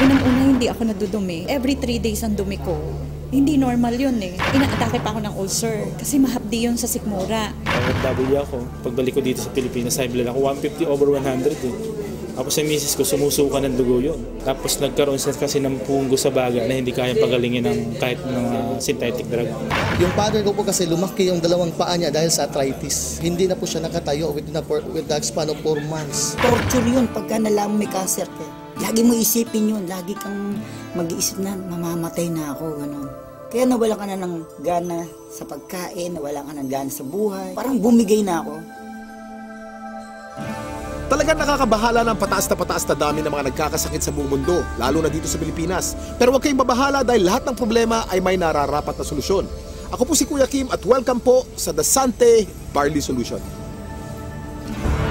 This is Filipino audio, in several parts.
Unang-una, hindi ako nadudumi. Every 3 days ang dumi ko. Hindi normal yun eh. Inaatake pa ako ng ulcer kasi mahapdi yun sa sikmura. OFW ako. Pagbalik ko dito sa Pilipinas, high blood ako 150/100 eh. Tapos sa misis ko, sumusuka ng dugo yun. Tapos nagkaroon siya kasi ng punggo sa baga na hindi kayang pagalingin ng kahit mga synthetic drug. Yung father ko po kasi lumaki yung dalawang paa niya dahil sa arthritis. Hindi na po siya nakatayo with the span of 4 months. Torture yun pagka nalaman may cancer ka. Lagi mo isipin yun, lagi kang mag-iisip na mamamatay na ako, gano'n. Kaya nawala ka na ng gana sa pagkain, nawala ka ng gana sa buhay. Parang bumigay na ako. Talagang nakakabahala ng pataas na dami ng mga nagkakasakit sa buong mundo, lalo na dito sa Pilipinas. Pero huwag kayong mabahala dahil lahat ng problema ay may nararapat na solusyon. Ako po si Kuya Kim at welcome po sa The Sante Barley Solution.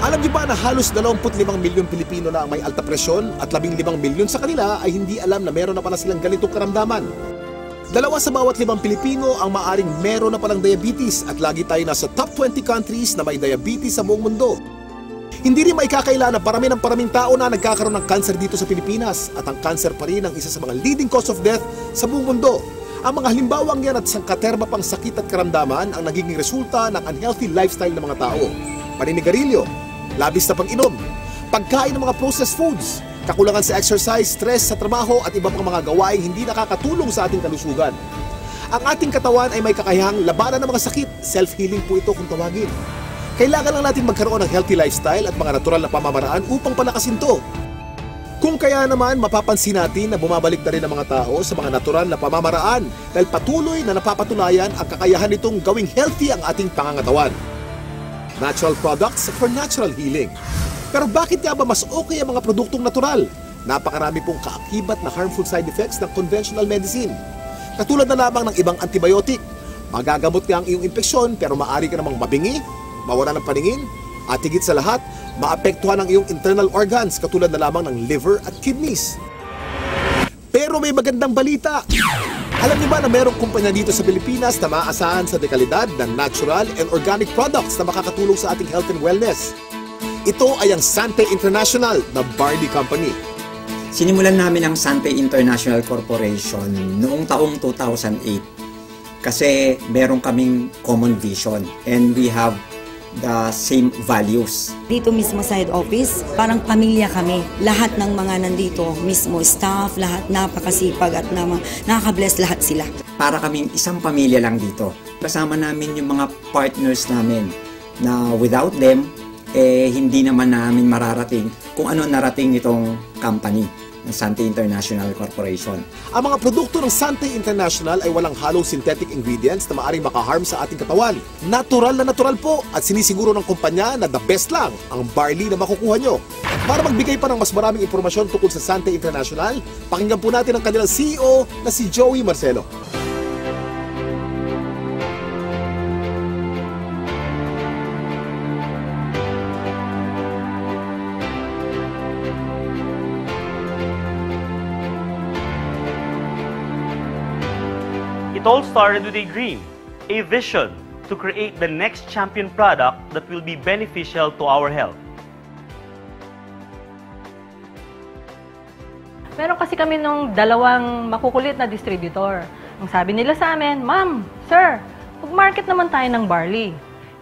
Alam niyo ba na halos 25 milyon Pilipino na ang may alta presyon at 15 milyon sa kanila ay hindi alam na meron na pala silang ganitong karamdaman? 2 sa bawat 5 Pilipino ang maaring meron na palang diabetes at lagi tayo nasa top 20 countries na may diabetes sa buong mundo. Hindi rin maikakaila na paraming tao na nagkakaroon ng cancer dito sa Pilipinas at ang cancer pa rin ang isa sa mga leading cause of death sa buong mundo. Ang mga halimbawang yan at sangkaterma pang sakit at karamdaman ang nagiging resulta ng unhealthy lifestyle ng mga tao. Paninigarilyo, labis na pang-inom, pagkain ng mga processed foods, kakulangan sa exercise, stress sa trabaho at iba pang mga gawaing hindi nakakatulong sa ating kalusugan. Ang ating katawan ay may kakayahang labanan ng mga sakit, self-healing po ito kung tawagin. Kailangan lang natin magkaroon ng healthy lifestyle at mga natural na pamamaraan upang palakasin to. Kung kaya naman, mapapansin natin na bumabalik na rin ang mga tao sa mga natural na pamamaraan dahil patuloy na napapatunayan ang kakayahan nitong gawing healthy ang ating pangangatawan. Natural products for natural healing. Pero bakit nga ba mas okay ang mga produktong natural? Napakarami pong kaakibat na harmful side effects ng conventional medicine. Katulad na lamang ng ibang antibiotic. Magagamot nga ang iyong impeksyon pero maaari ka namang mabingi, mawala ng paningin, at higit sa lahat, maapektuhan ang iyong internal organs katulad na lamang ng liver at kidneys. Pero may magandang balita! Alam niyo ba na mayroong kumpanya dito sa Pilipinas na maaasahan sa dekalidad ng natural and organic products na makakatulong sa ating health and wellness? Ito ay ang Sante International na barley company. Sinimulan namin ang Sante International Corporation noong taong 2008 kasi meron kaming common vision and we have the same values. Dito mismo sa head office, parang pamilya kami. Lahat ng mga nandito, mismo staff, lahat napakasipag at nakaka-bless lahat sila. Para kaming isang pamilya lang dito. Kasama namin yung mga partners namin na without them, hindi naman namin mararating kung ano narating itong company ng Sante International Corporation. Ang mga produkto ng Sante International ay walang halong synthetic ingredients na maaaring makaharm sa ating katawan. Natural na natural po at sinisiguro ng kumpanya na the best lang ang barley na makukuha nyo. Para magbigay pa ng mas maraming impormasyon tungkol sa Sante International, pakinggan po natin ang kanilang CEO na si Joey Marcelo. It all started with a dream, a vision to create the next champion product that will be beneficial to our health. Meron kasi kami nung dalawang makukulit na distributor. Ang sabi nila sa amin, Ma'am, Sir, mag-market naman tayo ng barley.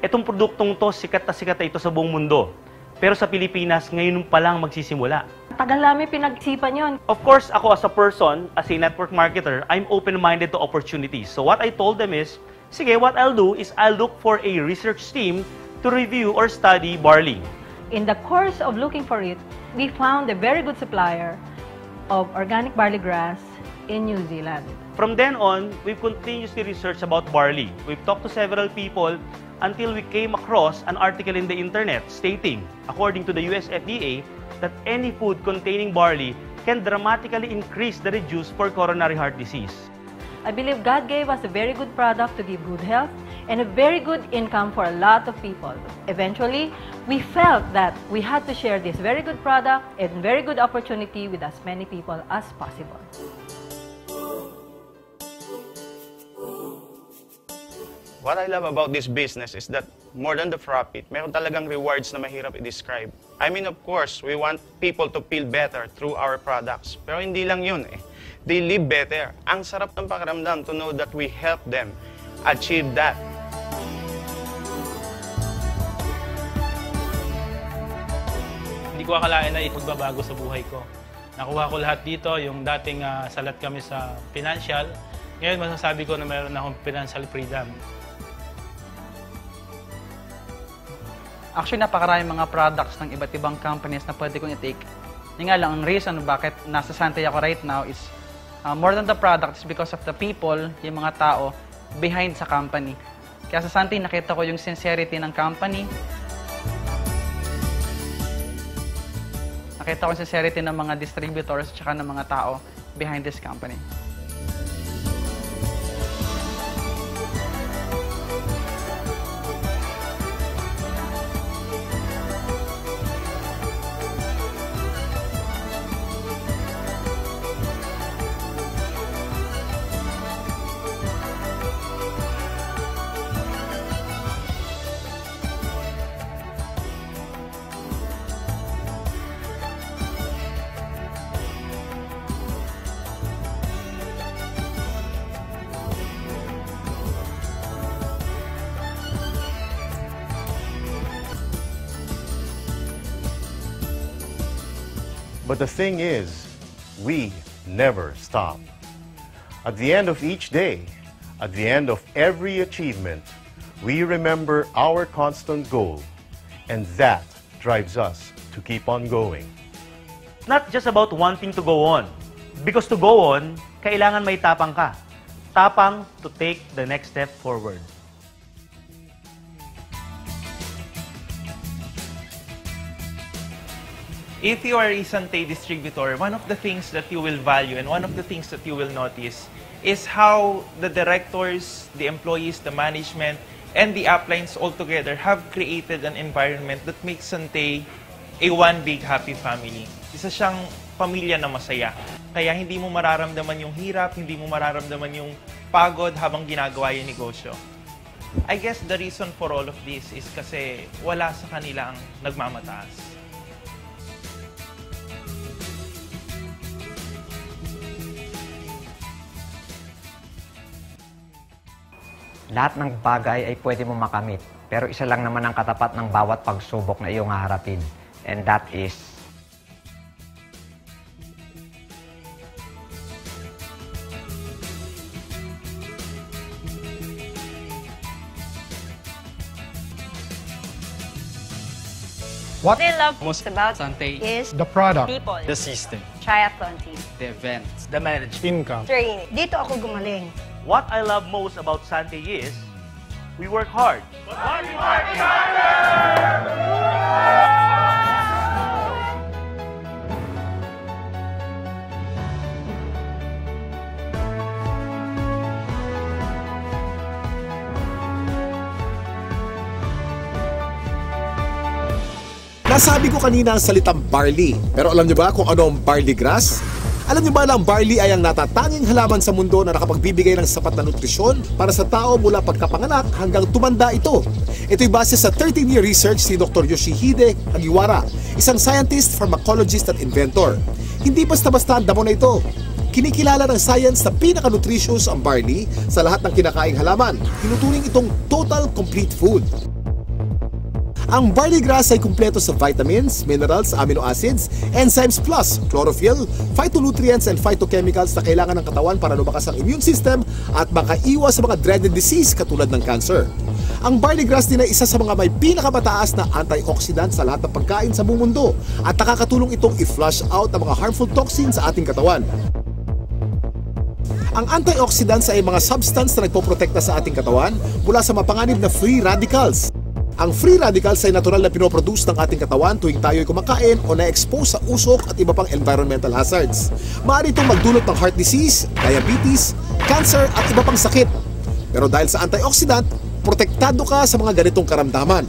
Itong produktong to, sikat na ito sa buong mundo. Pero sa Pilipinas, ngayon pa lang magsisimula. Tagal namin pinag-isipan yun. Of course, ako as a person, as a network marketer, I'm open-minded to opportunities. So what I told them is, sige, what I'll do is I'll look for a research team to review or study barley. In the course of looking for it, we found a very good supplier of organic barley grass in New Zealand. From then on, we've continuously researched about barley. We've talked to several people until we came across an article in the internet stating, according to the US FDA, that any food containing barley can dramatically increase the reduce for coronary heart disease. I believe God gave us a very good product to give good health and a very good income for a lot of people. Eventually, we felt that we had to share this very good product and very good opportunity with as many people as possible. What I love about this business is that more than the profit, meron talagang rewards na mahirap i-describe. I mean, of course, we want people to feel better through our products. Pero hindi lang yun eh. They live better. Ang sarap ng pakiramdam to know that we help them achieve that. Hindi ko akalain na ipagbabago sa buhay ko. Nakuha ko lahat dito, yung dating salat kami sa financial. Ngayon masasabi ko na meron akong financial freedom. Actually, napakaraming mga products ng iba't ibang companies na pwede kong i-take. Yung nga lang, ang reason bakit nasa Santay ako right now is more than the product is because of the people, yung mga tao behind sa company. Kaya sa Santay, nakita ko yung sincerity ng company. Nakita ko yung sincerity ng mga distributors at ng mga tao behind this company. But the thing is, we never stop. At the end of each day, at the end of every achievement, we remember our constant goal, and that drives us to keep on going. Not just about wanting to go on. Because to go on, kailangan may tapang ka. Tapang to take the next step forward. If you are a Santay distributor, one of the things that you will value and one of the things that you will notice is how the directors, the employees, the management, and the uplines all together have created an environment that makes Santay a one big happy family. Isa siyang pamilya na masaya. Kaya hindi mo mararamdaman yung hirap, hindi mo mararamdaman yung pagod habang ginagawa yung negosyo. I guess the reason for all of this is kasi wala sa kanila ang nagmamataas. Lahat ng bagay ay pwede mo makamit, pero isa lang naman ang katapat ng bawat pagsubok na iyong haharapin. And that is what I love most about Santay is the product, people, the system, triathlon team, the events, the management, income, training. Dito ako gumaling. What I love most about Santay is, we work hard. But we work Nasabi ko kanina ang salitang barley. Pero alam niyo ba kung ano ang barley grass? Alam niyo ba na ang barley ay ang natatanging halaman sa mundo na nakapagbibigay ng sapat na nutrisyon para sa tao mula pagkapanganak hanggang tumanda ito? Ito'y base sa 13-year research ni Dr. Yoshihide Hagiwara, isang scientist, pharmacologist at inventor. Hindi basta-basta ang damo na ito. Kinikilala ng science na pinaka-nutritious ang barley sa lahat ng kinakaing halaman. Tinuturing itong total complete food. Ang barley grass ay kumpleto sa vitamins, minerals, amino acids, enzymes plus chlorophyll, phytonutrients and phytochemicals na kailangan ng katawan para lumakas ang immune system at makaiwas sa mga dreaded disease katulad ng cancer. Ang barley grass din ay isa sa mga may pinakamataas na antioxidant sa lahat ng pagkain sa buong mundo at nakakatulong itong i-flush out ang mga harmful toxins sa ating katawan. Ang antioxidants ay mga substance na nagpoprotekta sa ating katawan mula sa mapanganib na free radicals. Ang free radicals ay natural na pinoproduce ng ating katawan tuwing tayo'y kumakain o na-expose sa usok at iba pang environmental hazards. Maaari itong magdulot ng heart disease, diabetes, cancer at iba pang sakit. Pero dahil sa antioxidant, protektado ka sa mga ganitong karamdaman.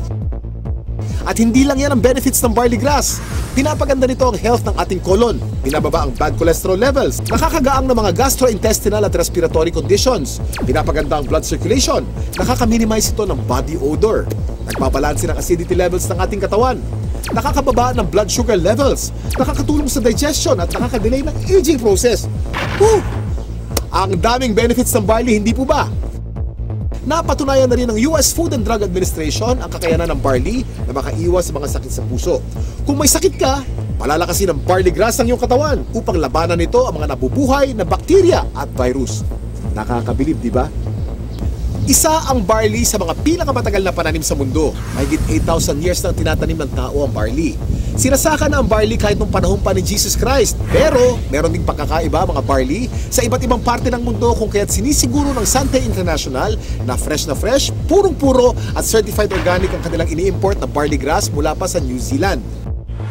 At hindi lang yan ang benefits ng barley grass. Pinapaganda nito ang health ng ating colon, binababa ang bad cholesterol levels, nakakagaang ng mga gastrointestinal at respiratory conditions, pinapaganda ang blood circulation, nakaka-minimize ito ng body odor, nagpabalanse ng acidity levels ng ating katawan, nakakababa ng blood sugar levels, nakakatulong sa digestion at nakakadelay ng aging process. Ang daming benefits ng barley, hindi po ba? Napatunayan na rin ng US Food and Drug Administration ang kakayanan ng barley na makaiwas sa mga sakit sa puso. Kung may sakit ka, palalakasin ng barley grass ang iyong katawan upang labanan nito ang mga nabubuhay na bakterya at virus. Nakakabilib, di ba? Isa ang barley sa mga pinakamatagal na pananim sa mundo. Mahigit 8,000 years nang tinatanim ng tao ang barley. Sinasaka na ang barley kahit nung panahon pa ni Jesus Christ. Pero meron ding pagkakaiba mga barley sa iba't ibang parte ng mundo kung kaya't sinisiguro ng Sante International na fresh, purong-puro at certified organic ang kanilang ini-import na barley grass mula pa sa New Zealand.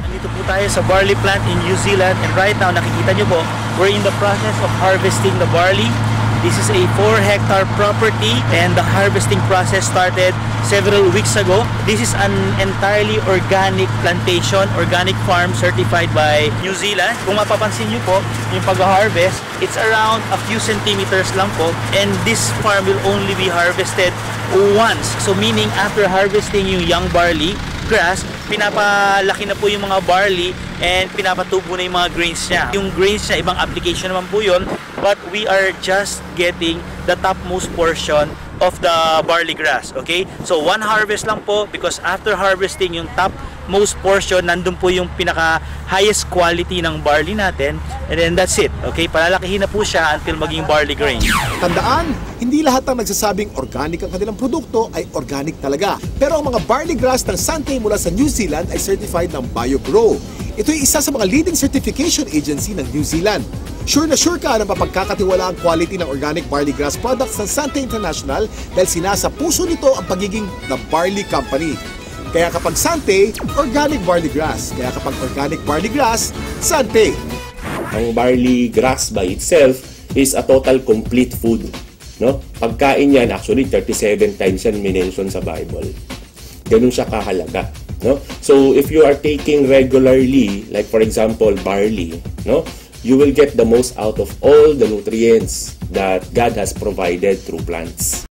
Nandito po tayo sa barley plant in New Zealand and right now nakikita nyo po, we're in the process of harvesting the barley. This is a 4-hectare property and the harvesting process started several weeks ago. This is an entirely organic plantation, organic farm certified by New Zealand. Kung mapapansin nyo po, yung pag-harvest, it's around a few centimeters lang po and this farm will only be harvested once. So meaning after harvesting yung young barley grass, pinapalaki na po yung mga barley and pinapatubo na yung mga grains niya. Yung grains niya, ibang application naman po yun, but we are just getting the topmost portion of the barley grass, okay? So one harvest lang po because after harvesting yung topmost portion, nandun po yung pinaka highest quality ng barley natin and then that's it, okay? Palalakihin na po siya until maging barley grain. Tandaan, hindi lahat ng nagsasabing organic ang kanilang produkto ay organic talaga. Pero ang mga barley grass ng Sante mula sa New Zealand ay certified ng BioGrow. Ito ay isa sa mga leading certification agency ng New Zealand. Sure na sure ka na mapagkakatiwala ang quality ng organic barley grass products ng Sante International dahil sinasa puso nito ang pagiging The Barley Company. Kaya kapag Sante, organic barley grass. Kaya kapag organic barley grass, Sante. Ang barley grass by itself is a total complete food. No? Pagkain yan, actually 37 times yan minention sa Bible. Ganun siya kahalaga. No? So if you are taking regularly, like for example barley, no, you will get the most out of all the nutrients that God has provided through plants.